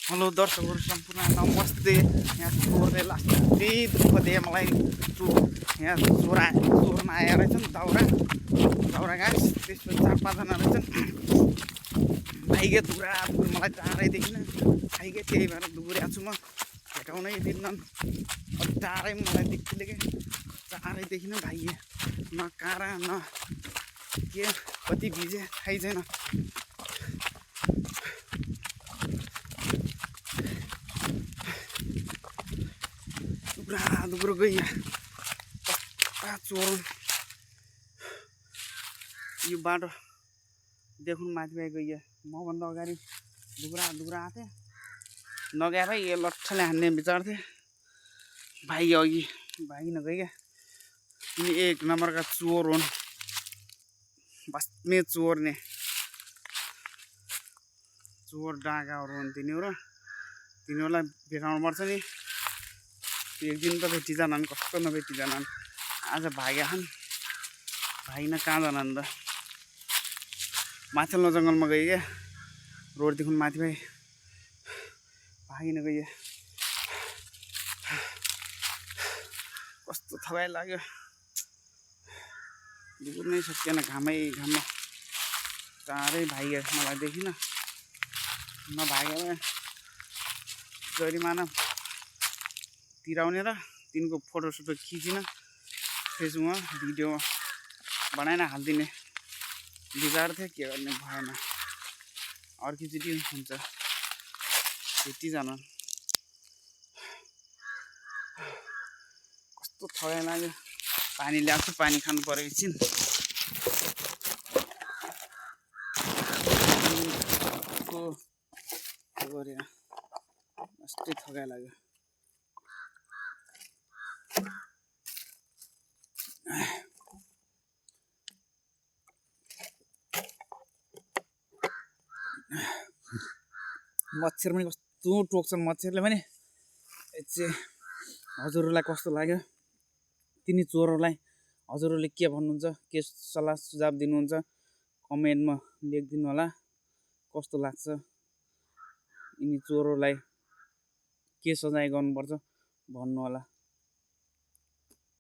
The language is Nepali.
हेलो दर्शकहरू सम्पूर्ण नमस्ते। यहाँ चोरले लास्ट यति दुःख दिए मलाई। यहाँ चोरमा आएर रहेछन् दाउरा गाइस। त्यसपछि 4-5 जना रहेछन्। भाइगे दुरा मलाई टाढैदेखि भाइगे, त्यही भएर दुरिरहेको छु म। भेटाउनै दिन्नन् टाढै मलाई देखिले के चारैदेखि नै भाइगे। न काँडा न के कति भिजे थाहै छैन। दुब्रो गइया कता चोर यो बाटो देखुन माथि भाइ गइया। मभन्दा अगाडि दुब्रा आएको थिएँ नगए भाइ यो लट्ठले हान्ने विचार थिएँ। भाइ अघि भाइ नगइया। यिनी 1 नम्बरका चोर हुन्, बस्ने चोर ने चोर डाँगाहरू हुन् तिनीहरू। तिनीहरूलाई भेटाउनु पर्छ नि। एक दिन त भेटिजानन्, कस्तो नभेटिजानन्। आज भाग्या छन्, भागिन कहाँ जानन् त। माथिल्लो जङ्गलमा गए क्या, रोडदेखि माथि भाइ भागिन गए। कस्तो थकाइ लाग्यो, दुर्नै सकिएन। घाममा चाँडै भाइया मलाई देखिन। नभागेर जरिमाना तिराउने र तिनको फोटोसोटो खिचिन फेसबुकमा भिडियो बनाएर हालिदिने विचार थियो। के गर्ने भएन। अर्कोचोटि हुन्छ भेटिजानन्। कस्तो थकाइ लाग्यो। पानी ल्याएको छु, पानी खानु पर्यो एकछिन। कस्तो थकाइ लाग्यो। मच्छर पनि कस्तो टोक्छन् मच्छरले पनि। हजुरहरूलाई कस्तो लाग्यो? तिनी चोरहरूलाई हजुरहरूले के भन्नुहुन्छ? के सल्लाह सुझाव दिनुहुन्छ? कमेन्टमा लेखिदिनु होला। कस्तो लाग्छ? यिनी चोरहरूलाई के सजाय गर्नुपर्छ भन्नु होला।